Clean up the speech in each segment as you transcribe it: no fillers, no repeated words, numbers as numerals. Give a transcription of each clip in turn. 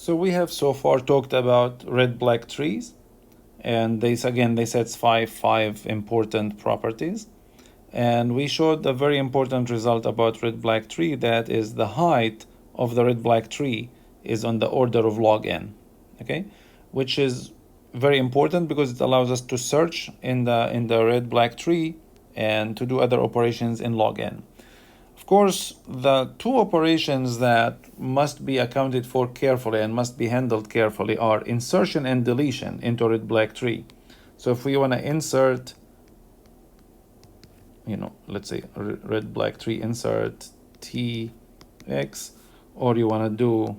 So we have so far talked about red-black trees, and they satisfy 5 important properties. And we showed a very important result about red-black tree, that is the height of the red-black tree is on the order of log n, okay? Which is very important because it allows us to search in the red-black tree and to do other operations in log n. Of course, the 2 operations that must be accounted for carefully and must be handled carefully are insertion and deletion into a red-black tree. So if we want to insert, let's say red-black tree, insert tx, or you want to do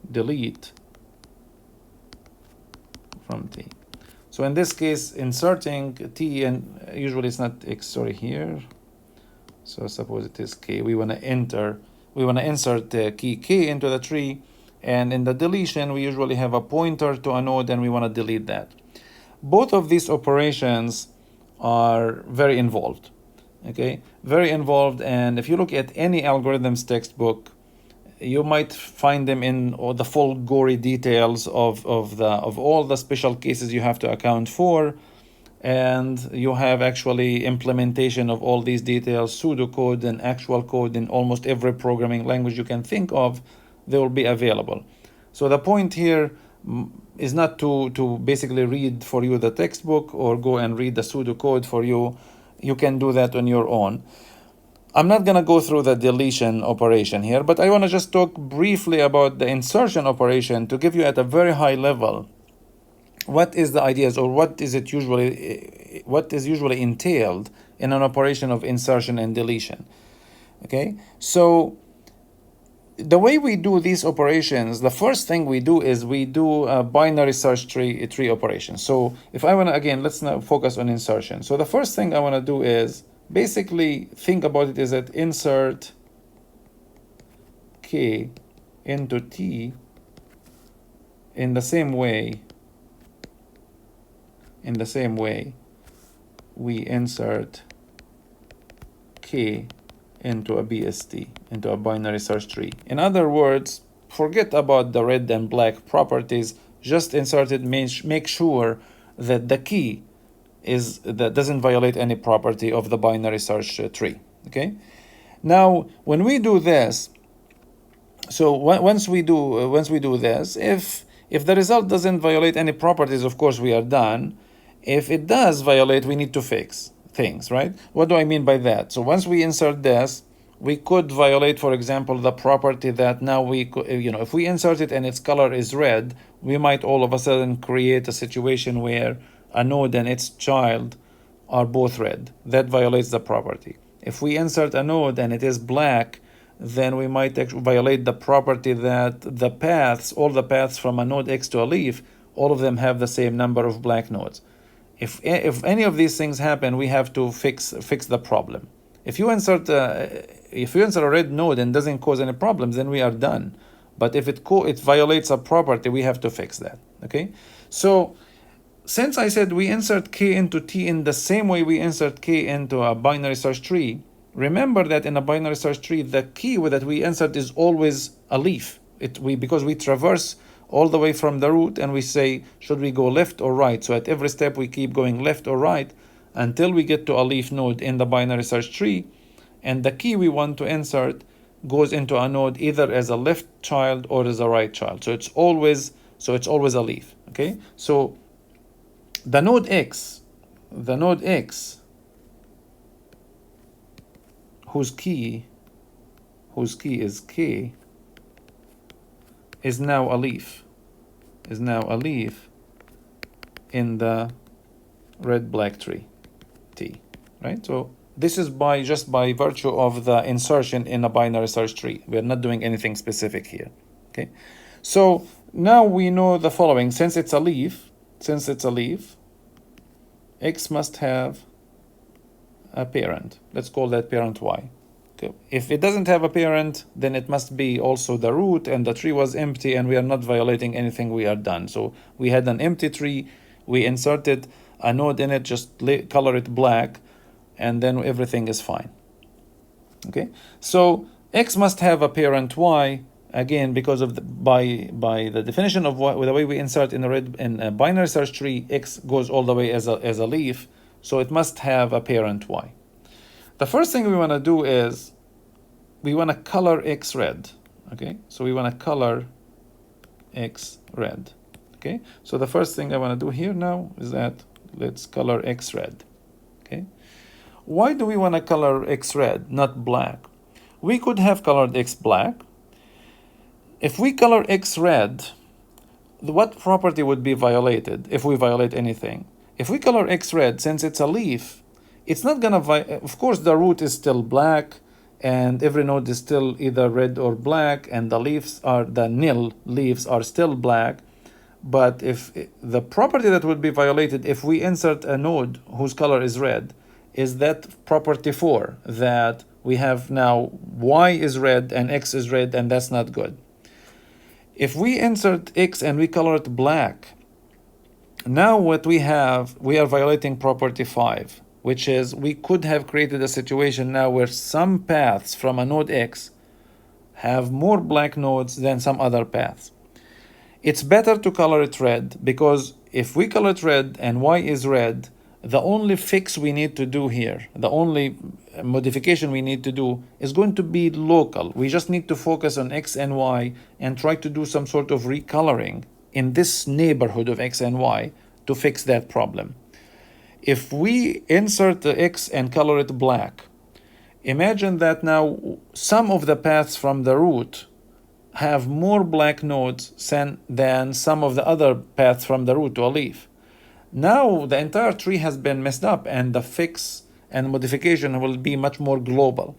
delete from t. So in this case, inserting t, and usually it's not x, sorry, here. So suppose it is k. We want to insert the key k into the tree, and in the deletion we usually have a pointer to a node and we want to delete that. Both of these operations are very involved, okay? Very involved, and if you look at any algorithms textbook, you might find them in the full gory details of all the special cases you have to account for. And you have actually implementation of all these details, pseudocode and actual code in almost every programming language you can think of. They will be available. So the point here is not to basically read for you the textbook or go and read the pseudocode for you. You can do that on your own. I'm not going to go through the deletion operation here, but I want to just talk briefly about the insertion operation to give you at a very high level what is the ideas, or what is usually entailed in an operation of insertion and deletion. Okay, so the way we do these operations, the first thing we do is we do a binary search tree operation. So if I want to, again, let's now focus on insertion. So the first thing I want to do is basically think about it is that insert k into t in the same way we insert k into a BST, into a binary search tree. In other words, forget about the red and black properties, just insert it, make sure that the key that doesn't violate any property of the binary search tree, okay? Now, when we do this, so once we do this, if the result doesn't violate any properties, of course we are done. If it does violate, we need to fix things, right? What do I mean by that? So once we insert this, we could violate, for example, the property that now if we insert it and its color is red, we might all of a sudden create a situation where a node and its child are both red. That violates the property. If we insert a node and it is black, then we might actually violate the property that all the paths from a node X to a leaf, all of them have the same number of black nodes. If any of these things happen, we have to fix the problem. If you insert a red node and doesn't cause any problems, then we are done. But if it violates a property, we have to fix that. Okay. So since I said we insert k into t in the same way we insert k into a binary search tree, remember that in a binary search tree, the key that we insert is always a leaf. Because we traverse all the way from the root and we say, should we go left or right? So at every step we keep going left or right until we get to a leaf node in the binary search tree, and the key we want to insert goes into a node either as a left child or as a right child. So it's always a leaf. Okay, so the node X, whose key is k, is now a leaf in the red-black tree T, right? So this is just by virtue of the insertion in a binary search tree. We're not doing anything specific here, okay? So now we know the following. Since it's a leaf, X must have a parent. Let's call that parent Y. Okay. If it doesn't have a parent, then it must be also the root, and the tree was empty, and we are not violating anything. We are done. So we had an empty tree. We inserted a node in it, just color it black, and then everything is fine. Okay. So X must have a parent Y, again, because of by the definition of the way we insert in a binary search tree, X goes all the way as a leaf, so it must have a parent Y. The first thing we want to do is we want to color X red. Okay, so we want to color X red. Okay, so the first thing I want to do here now is that let's color X red. Okay, why do we want to color X red, not black? We could have colored X black. If we color X red, what property would be violated if we violate anything? If we color X red, since it's a leaf, it's not gonna, of course, the root is still black, and every node is still either red or black, and the nil leaves are still black. But if the property that would be violated if we insert a node whose color is red is that property 4, that we have now Y is red and X is red, and that's not good. If we insert X and we color it black, now what we are violating property 5, which is we could have created a situation now where some paths from a node X have more black nodes than some other paths. It's better to color it red, because if we color it red and Y is red, the only fix we need to do here, the only modification we need to do is going to be local. We just need to focus on X and Y and try to do some sort of recoloring in this neighborhood of X and Y to fix that problem. If we insert the X and color it black, imagine that now some of the paths from the root have more black nodes than some of the other paths from the root to a leaf. Now the entire tree has been messed up, and the fix and modification will be much more global.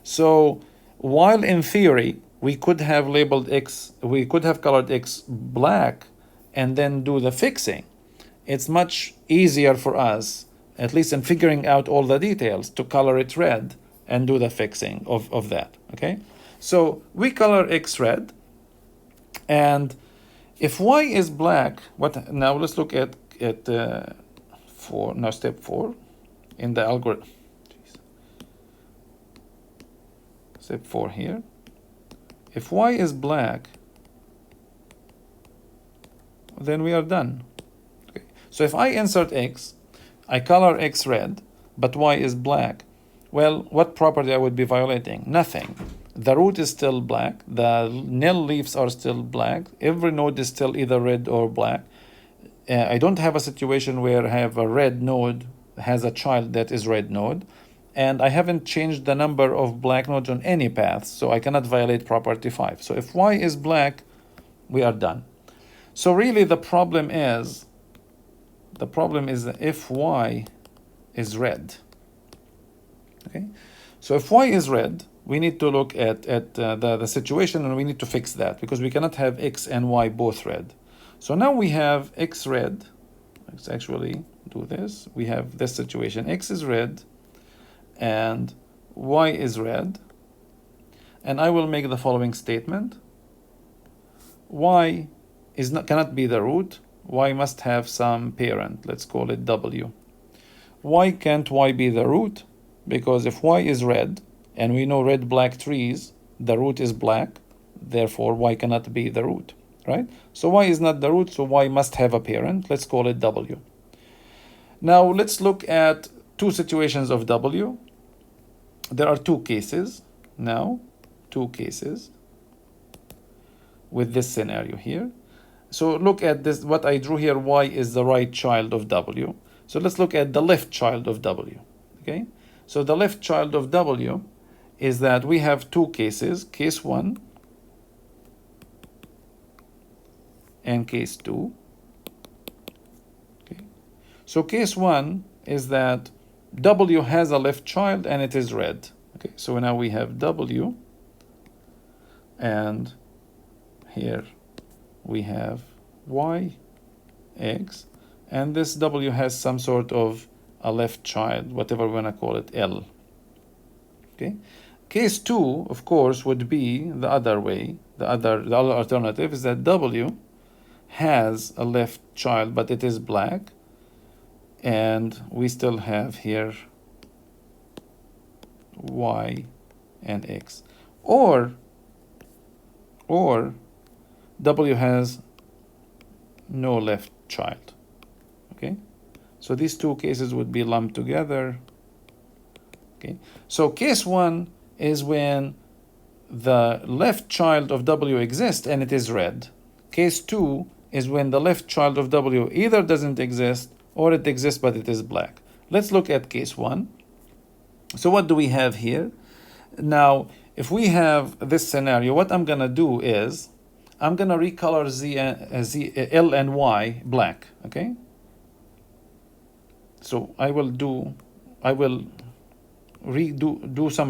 So while in theory we could have labeled X, we could have colored X black and then do the fixing, it's much easier for us, at least in figuring out all the details, to color it red and do the fixing of that. Okay, so we color X red, and if Y is black, now let's look at step 4 in the algorithm. Step 4 here. If Y is black, then we are done. Okay. So if I insert X, I color X red, but Y is black, well, what property I would be violating? Nothing. The root is still black, the nil leaves are still black, every node is still either red or black. I don't have a situation where I have a red node has a child that is red node, and I haven't changed the number of black nodes on any path, so I cannot violate property 5. So if Y is black, we are done. So really the problem is that if Y is red. Okay, so if Y is red, we need to look at the situation, and we need to fix that, because we cannot have X and Y both red. So now we have X red. Let's actually do this. We have this situation. X is red and Y is red. And I will make the following statement. Y cannot be the root. Y must have some parent. Let's call it W. Why can't Y be the root? Because if Y is red, and we know red-black trees, the root is black, therefore Y cannot be the root. Right? So Y is not the root, so Y must have a parent. Let's call it W. Now let's look at two situations of W. There are two cases now, with this scenario here. So look at this, what I drew here, Y is the right child of W. So let's look at the left child of W. Okay? So the left child of W is that we have two cases, case 1 and case 2. Okay. So case 1 is that W has a left child and it is red. Okay, so now we have W, and here we have Y, X, and this W has some sort of a left child, whatever we want to call it, L. Okay. Case 2, of course, would be the other way. The other alternative is that W has a left child, but it is black, and we still have here Y and X. Or or W has no left child. Okay, so these two cases would be lumped together. Okay, so case 1 is when the left child of W exists and it is red. Case 2 is when the left child of W either doesn't exist or it exists but it is black. Let's look at case 1. So what do we have here? Now, if we have this scenario, what I'm going to do is I'm going to recolor L and Y black, okay? So I will do some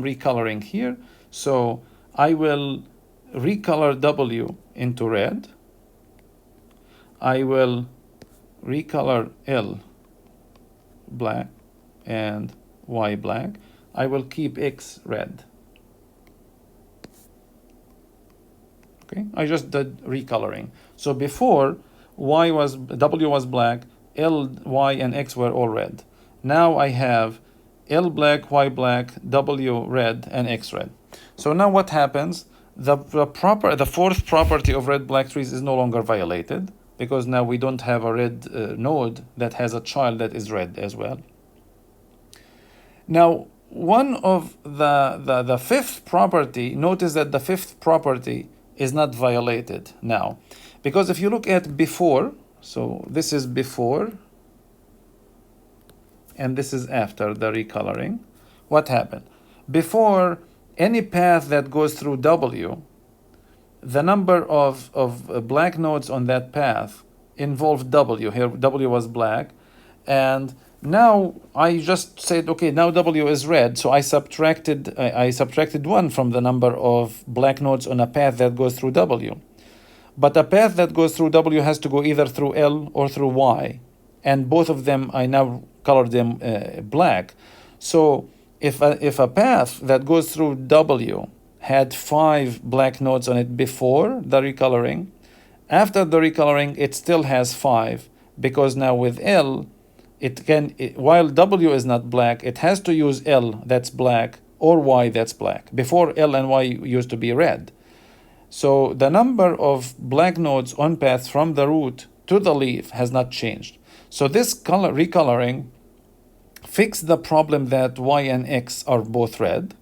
recoloring here. So I will recolor W into red. I will recolor L black and Y black. I will keep X red. Okay, I just did recoloring. So before W was black, L, Y, and X were all red. Now I have L black, Y black, W red, and X red. So now what happens? The fourth property of red-black trees is no longer violated because now we don't have a red node that has a child that is red as well. Now, one of the fifth property, notice that the fifth property is not violated now. Because if you look at before, so this is before, and this is after the recoloring, what happened? Before, any path that goes through W, the number of black nodes on that path involved W. Here, W was black. And now I just said, okay, now W is red. So I subtracted 1 from the number of black nodes on a path that goes through W. But a path that goes through W has to go either through L or through Y. And both of them, I now colored them black. So if a path that goes through W had 5 black nodes on it before the recoloring, after the recoloring, it still has 5, because now with L, while W is not black, it has to use L that's black or Y that's black. Before, L and Y used to be red. So the number of black nodes on path from the root to the leaf has not changed. So this recoloring fixed the problem that Y and X are both red.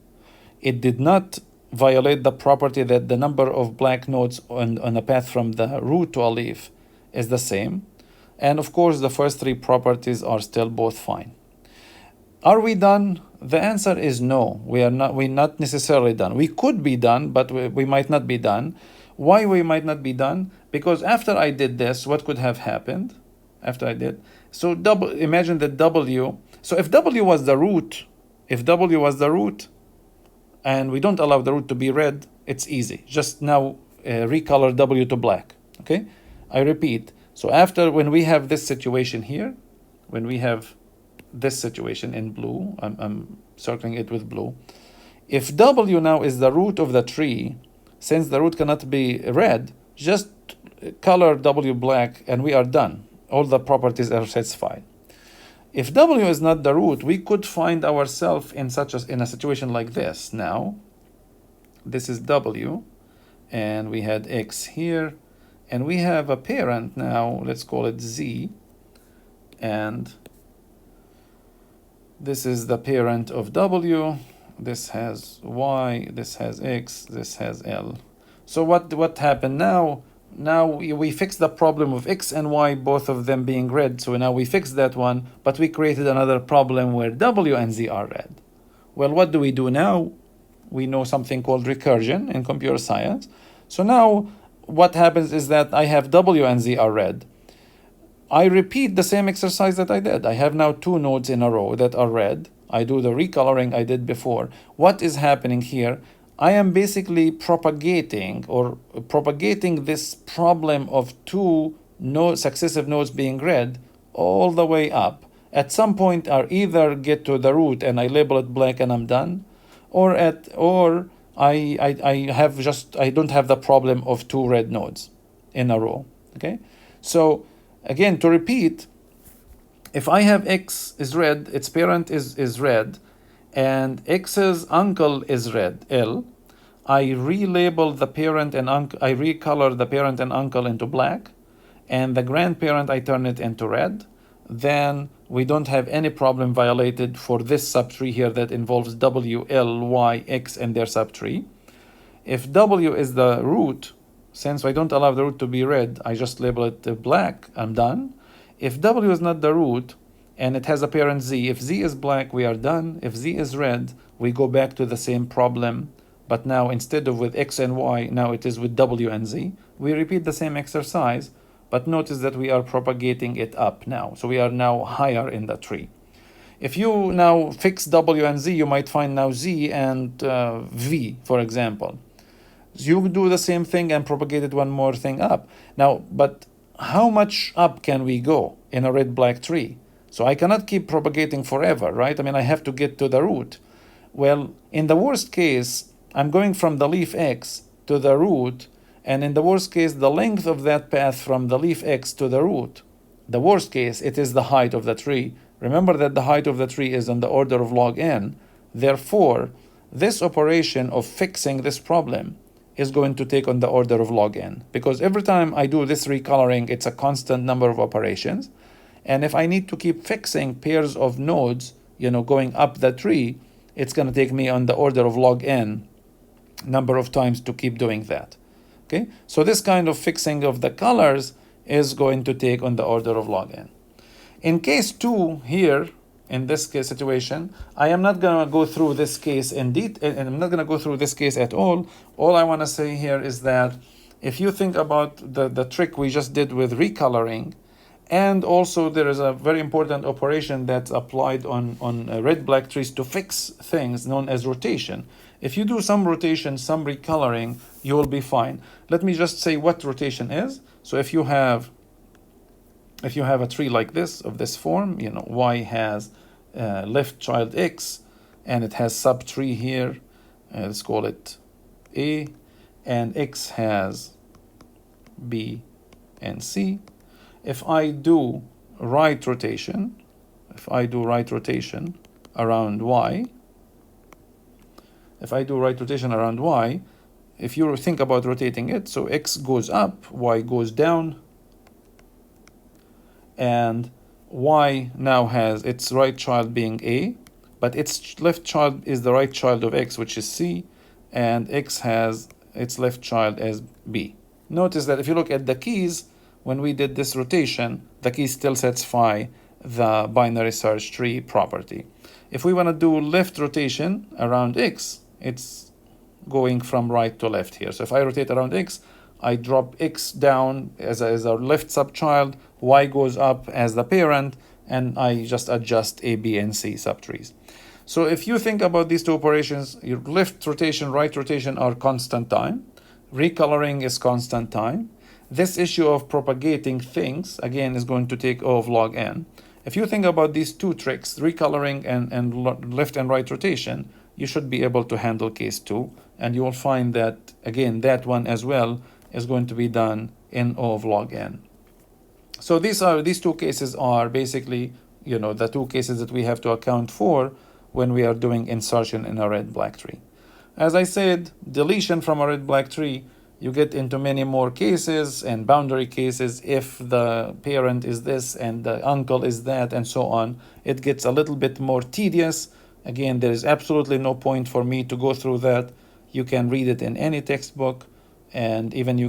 It did not violate the property that the number of black nodes on a path from the root to a leaf is the same. And of course, the first 3 properties are still both fine. Are we done? The answer is no. We're not necessarily done. We could be done, but we might not be done. Why we might not be done? Because after I did this, what could have happened? After I did, so imagine that W. So if W was the root, and we don't allow the root to be red, it's easy. Just now recolor W to black. Okay, I repeat. So when we have this situation here, when we have this situation in blue, I'm circling it with blue. If W now is the root of the tree, since the root cannot be red, just color W black and we are done. All the properties are satisfied. If W is not the root, we could find ourselves in a situation like this. Now, this is W, and we had X here, and we have a parent now, let's call it Z, and this is the parent of W, this has Y, this has X, this has L. So what happened now? Now we fixed the problem of X and Y, both of them being red. So now we fixed that one, but we created another problem where W and Z are red. Well, what do we do now? We know something called recursion in computer science. So now what happens is that I have W and Z are red. I repeat the same exercise that I did. I have now 2 nodes in a row that are red. I do the recoloring I did before. What is happening here? I am basically propagating this problem of 2 successive nodes being red all the way up. At some point, I either get to the root and I label it black and I'm done, or I don't have the problem of 2 red nodes in a row. Okay, so again, to repeat, if I have X is red, its parent is red, and X's uncle is red, L, I relabel the parent and uncle, I recolor the parent and uncle into black, and the grandparent I turn it into red, then we don't have any problem violated for this subtree here that involves W, L, Y, X and their subtree. If W is the root, since I don't allow the root to be red, I just label it black, I'm done. If W is not the root and it has a parent Z, if Z is black, we are done. If Z is red, we go back to the same problem, but now instead of with X and Y, now it is with W and Z. We repeat the same exercise, but notice that we are propagating it up now. So we are now higher in the tree. If you now fix W and Z, you might find now Z and V, for example. You do the same thing and propagate it one more thing up. Now, but how much up can we go in a red-black tree? So I cannot keep propagating forever, right? I mean, I have to get to the root. Well, in the worst case, I'm going from the leaf X to the root, and in the worst case, the length of that path from the leaf X to the root, the worst case, it is the height of the tree. Remember that the height of the tree is on the order of log n. Therefore, this operation of fixing this problem is going to take on the order of log n, because every time I do this recoloring, it's a constant number of operations. And if I need to keep fixing pairs of nodes, going up the tree, it's going to take me on the order of log n number of times to keep doing that. Okay, so this kind of fixing of the colors is going to take on the order of log n. In case 2 here, in this case situation, I am not going to go through this case in detail, and I'm not going to go through this case at all. All I want to say here is that if you think about the trick we just did with recoloring, and also there is a very important operation that's applied on red-black trees to fix things known as rotation. If you do some rotation, some recoloring, you will be fine. Let me just say what rotation is. So if you have a tree like this, of this form, Y has left child X, and it has subtree here, let's call it A, and X has B and C. If I do right rotation around Y, if you think about rotating it, so X goes up, Y goes down, and Y now has its right child being A, but its left child is the right child of X, which is C, and X has its left child as B. Notice that if you look at the keys, when we did this rotation, the keys still satisfy the binary search tree property. If we want to do left rotation around X, it's going from right to left here. So if I rotate around X, I drop X down as a left subchild, Y goes up as the parent, and I just adjust A, B, and C subtrees. So if you think about these two operations, your left rotation, right rotation are constant time. Recoloring is constant time. This issue of propagating things, again, is going to take O of log n. If you think about these two tricks, recoloring and left and right rotation, you should be able to handle case 2. And you will find that, again, that one as well is going to be done in O of log n. So these two cases are basically, the two cases that we have to account for when we are doing insertion in a red-black tree. As I said, deletion from a red-black tree, you get into many more cases and boundary cases. If the parent is this and the uncle is that and so on, it gets a little bit more tedious. Again, there is absolutely no point for me to go through that. You can read it in any textbook, and even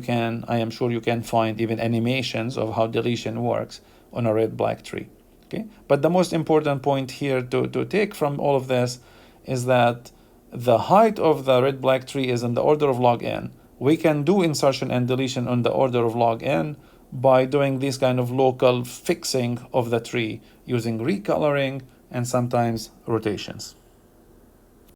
I am sure you can find even animations of how deletion works on a red-black tree. Okay, but the most important point here to take from all of this is that the height of the red-black tree is in the order of log n. We can do insertion and deletion on the order of log n by doing this kind of local fixing of the tree using recoloring and sometimes rotations.